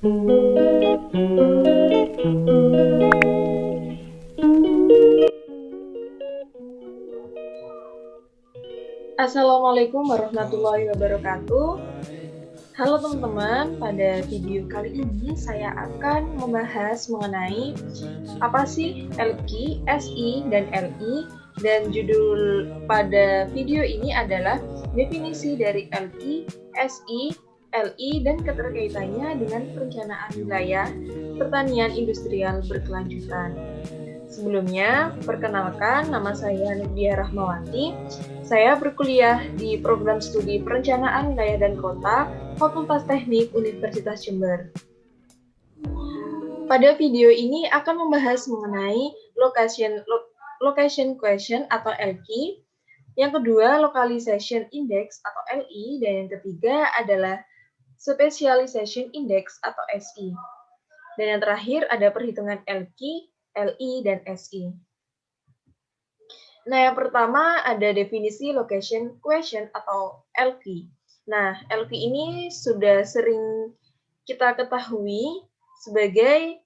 Assalamualaikum warahmatullahi wabarakatuh. Halo teman-teman, pada video kali ini saya akan membahas mengenai apa sih LQ, SI, dan LI. Dan judul pada video ini adalah definisi dari LQ, SI, LI, dan keterkaitannya dengan perencanaan wilayah pertanian industrial berkelanjutan. Sebelumnya, perkenalkan nama saya Nurdia Rahmawati. Saya berkuliah di program studi Perencanaan Wilayah dan Kota, Fakultas Teknik Universitas Jember. Pada video ini akan membahas mengenai location question atau LQ, yang kedua localization index atau LI, dan yang ketiga adalah specialization index atau SI. Dan yang terakhir ada perhitungan LQ, LI, dan SI. Nah, yang pertama ada definisi location question atau LQ. Nah, LQ ini sudah sering kita ketahui sebagai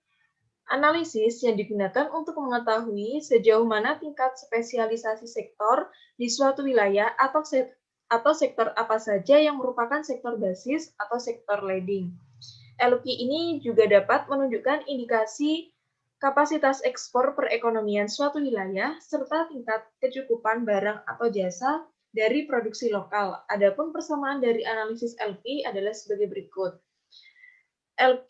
analisis yang digunakan untuk mengetahui sejauh mana tingkat spesialisasi sektor di suatu wilayah atau sektor apa saja yang merupakan sektor basis atau sektor leading. LQ ini juga dapat menunjukkan indikasi kapasitas ekspor perekonomian suatu wilayah, serta tingkat kecukupan barang atau jasa dari produksi lokal. Adapun persamaan dari analisis LQ adalah sebagai berikut. LQ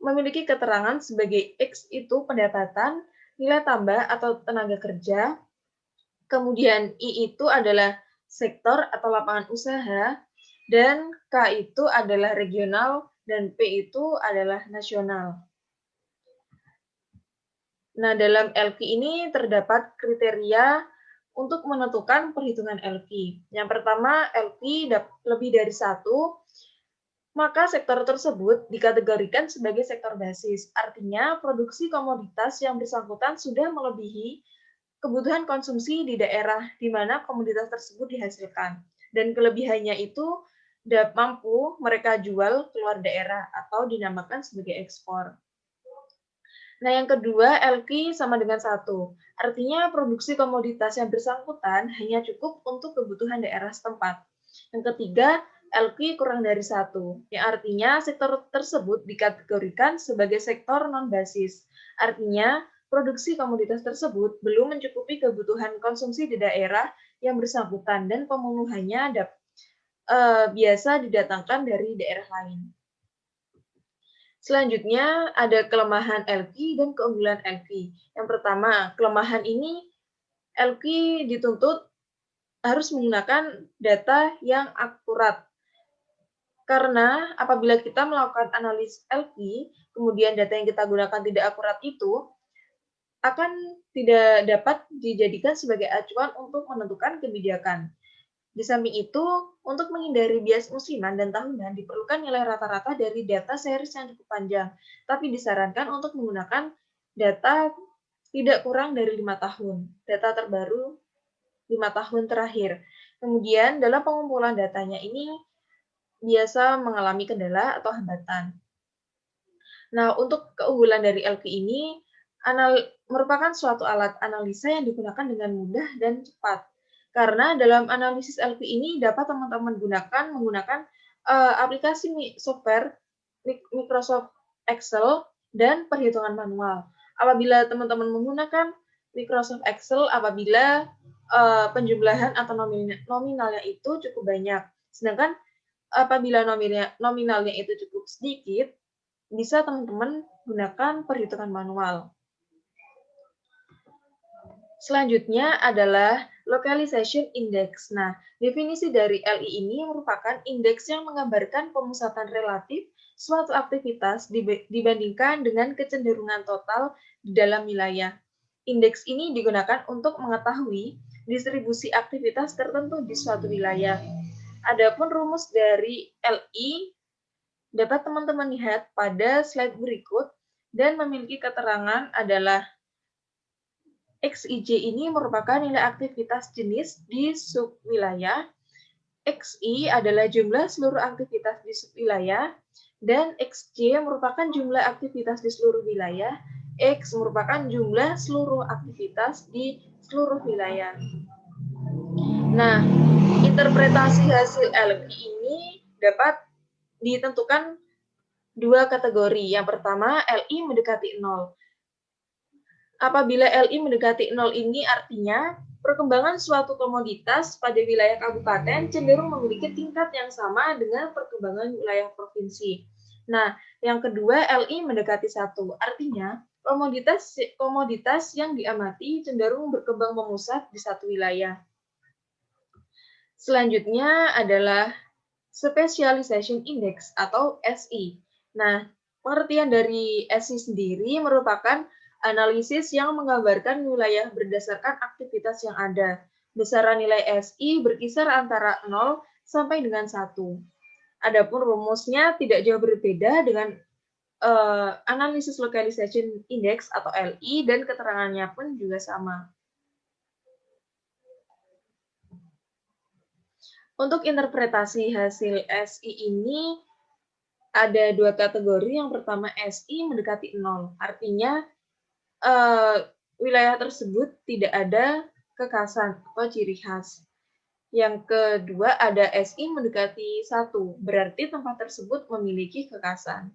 memiliki keterangan sebagai X itu pendapatan, nilai tambah atau tenaga kerja, kemudian I itu adalah sektor atau lapangan usaha, dan K itu adalah regional, dan P itu adalah nasional. Nah, dalam LQ ini terdapat kriteria untuk menentukan perhitungan LQ. Yang pertama, LQ lebih dari 1, maka sektor tersebut dikategorikan sebagai sektor basis. Artinya, produksi komoditas yang bersangkutan sudah melebihi kebutuhan konsumsi di daerah di mana komoditas tersebut dihasilkan. Dan kelebihannya itu mampu mereka jual keluar daerah atau dinamakan sebagai ekspor. Nah, yang kedua, LQ sama dengan 1. Artinya produksi komoditas yang bersangkutan hanya cukup untuk kebutuhan daerah setempat. Yang ketiga, LQ kurang dari 1, yang artinya sektor tersebut dikategorikan sebagai sektor non-basis. Artinya, produksi komoditas tersebut belum mencukupi kebutuhan konsumsi di daerah yang bersangkutan dan pemenuhannya biasa didatangkan dari daerah lain. Selanjutnya ada kelemahan LQ dan keunggulan LQ. Yang pertama, kelemahan ini LQ dituntut harus menggunakan data yang akurat. Karena apabila kita melakukan analis LQ, kemudian data yang kita gunakan tidak akurat itu, akan tidak dapat dijadikan sebagai acuan untuk menentukan kebijakan. Di samping itu, untuk menghindari bias musiman dan tahunan diperlukan nilai rata-rata dari data series yang cukup panjang, tapi disarankan untuk menggunakan data tidak kurang dari 5 tahun, data terbaru 5 tahun terakhir. Kemudian, dalam pengumpulan datanya ini biasa mengalami kendala atau hambatan. Nah, untuk keunggulan dari LQ ini, merupakan suatu alat analisa yang digunakan dengan mudah dan cepat. Karena dalam analisis LQ ini dapat teman-teman menggunakan aplikasi software Microsoft Excel dan perhitungan manual. Apabila teman-teman menggunakan Microsoft Excel, apabila penjumlahan atau nominalnya itu cukup banyak. Sedangkan apabila nominalnya itu cukup sedikit, bisa teman-teman gunakan perhitungan manual. Selanjutnya adalah localization index. Nah, definisi dari LI ini merupakan indeks yang menggambarkan pemusatan relatif suatu aktivitas dibandingkan dengan kecenderungan total di dalam wilayah. Indeks ini digunakan untuk mengetahui distribusi aktivitas tertentu di suatu wilayah. Adapun rumus dari LI dapat teman-teman lihat pada slide berikut dan memiliki keterangan adalah XIJ ini merupakan nilai aktivitas jenis di subwilayah. XI adalah jumlah seluruh aktivitas di subwilayah. Dan XJ merupakan jumlah aktivitas di seluruh wilayah, X merupakan jumlah seluruh aktivitas di seluruh wilayah. Nah, interpretasi hasil LP ini dapat ditentukan dua kategori. Yang pertama, LI mendekati 0. Apabila LI mendekati 0 ini artinya perkembangan suatu komoditas pada wilayah kabupaten cenderung memiliki tingkat yang sama dengan perkembangan wilayah provinsi. Nah, yang kedua, LI mendekati 1. Artinya, komoditas yang diamati cenderung berkembang memusat di satu wilayah. Selanjutnya adalah Specialization Index atau SI. Nah, pengertian dari SI sendiri merupakan analisis yang menggambarkan wilayah berdasarkan aktivitas yang ada. Besaran nilai SI berkisar antara 0 sampai dengan 1. Adapun rumusnya tidak jauh berbeda dengan analisis localization index atau LI dan keterangannya pun juga sama. Untuk interpretasi hasil SI ini ada dua kategori. Yang pertama SI mendekati 0. Artinya wilayah tersebut tidak ada kekhasan atau ciri khas. Yang kedua ada SI mendekati 1. Berarti tempat tersebut memiliki kekhasan.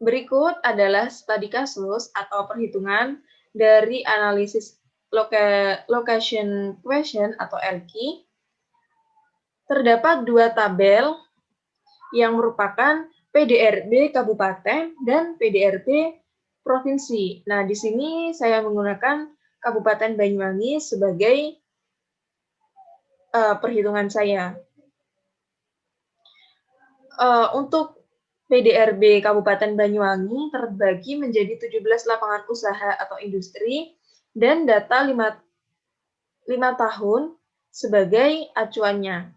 Berikut adalah studi kasus atau perhitungan dari analisis location question atau LQ. Terdapat dua tabel yang merupakan PDRB kabupaten dan PDRB provinsi. Nah, di sini saya menggunakan Kabupaten Banyuwangi sebagai perhitungan saya. Untuk PDRB Kabupaten Banyuwangi terbagi menjadi 17 lapangan usaha atau industri dan data 5 tahun sebagai acuannya.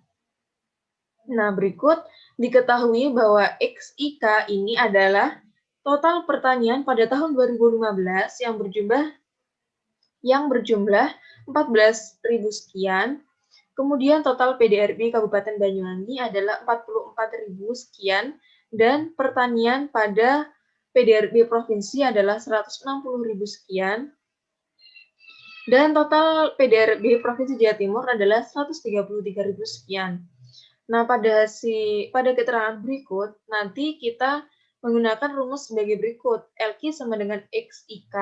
Nah, berikut diketahui bahwa XIK ini adalah total pertanian pada tahun 2015 yang berjumlah 14.000 sekian. Kemudian total PDRB Kabupaten Banyuwangi adalah 44.000 sekian dan pertanian pada PDRB provinsi adalah 160.000 sekian. Dan total PDRB Provinsi Jawa Timur adalah 133.000 sekian. Nah, pada keterangan berikut, nanti kita menggunakan rumus sebagai berikut. LQ sama dengan XIK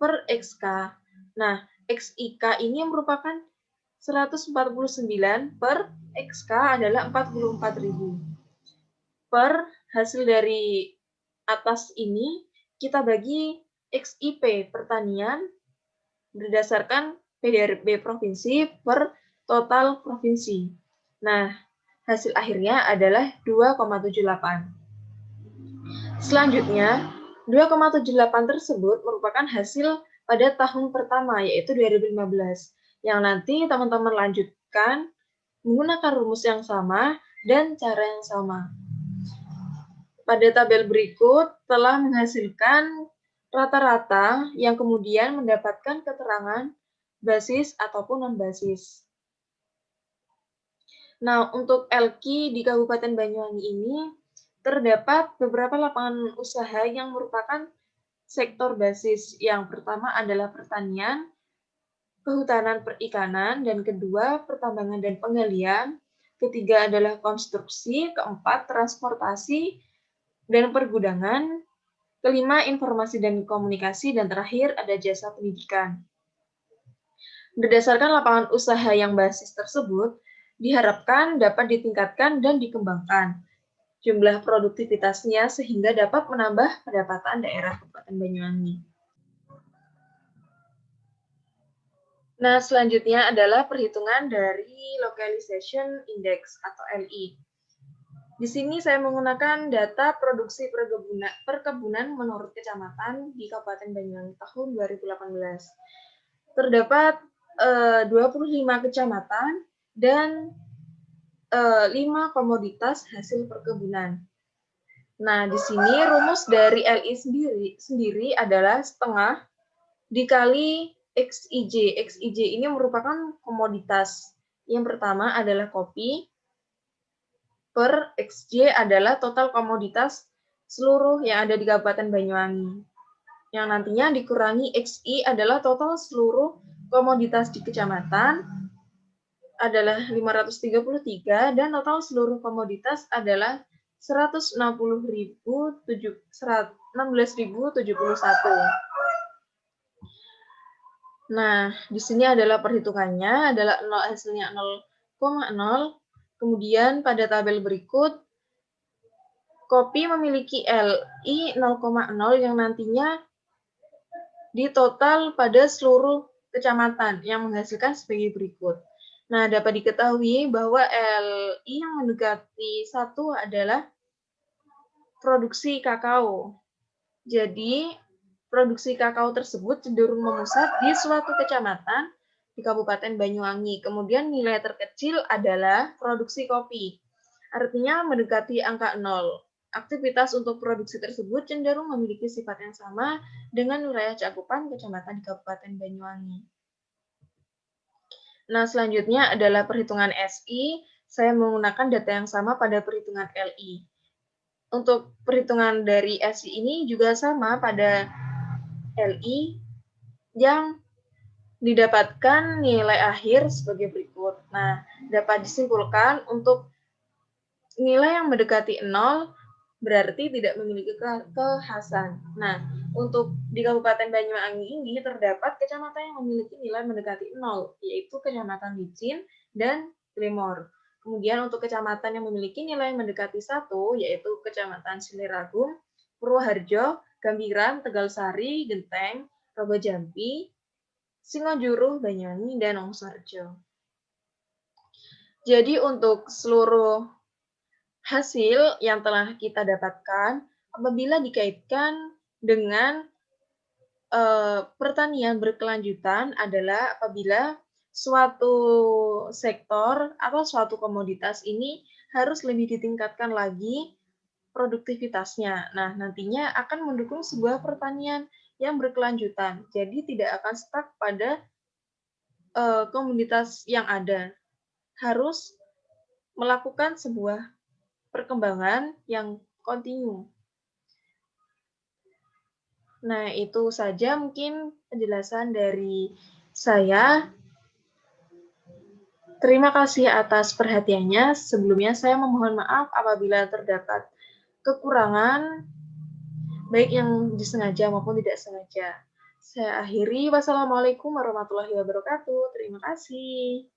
per XK. Nah, XIK ini merupakan 149 per XK adalah 44.000. Per hasil dari atas ini, kita bagi XIP pertanian berdasarkan PDRB provinsi per total provinsi. Nah, hasil akhirnya adalah 2,78. Selanjutnya, 2,78 tersebut merupakan hasil pada tahun pertama, yaitu 2015. Yang nanti teman-teman lanjutkan menggunakan rumus yang sama dan cara yang sama. Pada tabel berikut telah menghasilkan rata-rata yang kemudian mendapatkan keterangan basis ataupun non-basis. Nah, untuk LQ di Kabupaten Banyuwangi ini terdapat beberapa lapangan usaha yang merupakan sektor basis. Yang pertama adalah pertanian, kehutanan perikanan, dan kedua pertambangan dan penggalian. Ketiga adalah konstruksi, keempat transportasi dan pergudangan, kelima informasi dan komunikasi, dan terakhir ada jasa pendidikan. Berdasarkan lapangan usaha yang basis tersebut, diharapkan dapat ditingkatkan dan dikembangkan jumlah produktivitasnya sehingga dapat menambah pendapatan daerah Kabupaten Banyuwangi. Nah, selanjutnya adalah perhitungan dari Localization Index atau LI. Di sini saya menggunakan data produksi perkebunan menurut kecamatan di Kabupaten Banyuwangi tahun 2018. Terdapat 25 kecamatan dan 5 komoditas hasil perkebunan. Nah, di sini rumus dari LI sendiri adalah setengah dikali XIJ. XIJ ini merupakan komoditas. Yang pertama adalah kopi, per XJ adalah total komoditas seluruh yang ada di Kabupaten Banyuwangi. Yang nantinya dikurangi XI adalah total seluruh komoditas di kecamatan adalah 533 dan total seluruh komoditas adalah 160.016.071. Nah, di sini adalah perhitungannya, adalah 0 hasilnya 0,0. Kemudian pada tabel berikut, kopi memiliki LI 0,0 yang nantinya ditotal pada seluruh kecamatan yang menghasilkan sebagai berikut. Nah, dapat diketahui bahwa LI yang mendekati 1 adalah produksi kakao. Jadi, produksi kakao tersebut cenderung memusat di suatu kecamatan di Kabupaten Banyuwangi. Kemudian nilai terkecil adalah produksi kopi. Artinya mendekati angka 0. Aktivitas untuk produksi tersebut cenderung memiliki sifat yang sama dengan wilayah cakupan kecamatan di Kabupaten Banyuwangi. Nah, selanjutnya adalah perhitungan SI. Saya menggunakan data yang sama pada perhitungan LI. Untuk perhitungan dari SI ini juga sama pada LI yang didapatkan nilai akhir sebagai berikut. Nah, dapat disimpulkan untuk nilai yang mendekati 0 berarti tidak memiliki kekhasan. Nah, untuk di Kabupaten Banyuwangi ini terdapat kecamatan yang memiliki nilai mendekati 0, yaitu Kecamatan Licin dan Glimor. Kemudian untuk kecamatan yang memiliki nilai mendekati 1, yaitu Kecamatan Siliragung, Purwoharjo, Gambiran, Tegalsari, Genteng, Robojampi, Singojuru, Banyuwangi, dan Wonosorejo. Jadi untuk seluruh hasil yang telah kita dapatkan apabila dikaitkan dengan pertanian berkelanjutan adalah apabila suatu sektor atau suatu komoditas ini harus lebih ditingkatkan lagi produktivitasnya. Nah, nantinya akan mendukung sebuah pertanian yang berkelanjutan. Jadi tidak akan stuck pada komoditas yang ada. Harus melakukan sebuah perkembangan yang kontinu. Nah, itu saja mungkin penjelasan dari saya. Terima kasih atas perhatiannya. Sebelumnya saya memohon maaf apabila terdapat kekurangan, baik yang disengaja maupun tidak sengaja. Saya akhiri. Wassalamualaikum warahmatullahi wabarakatuh. Terima kasih.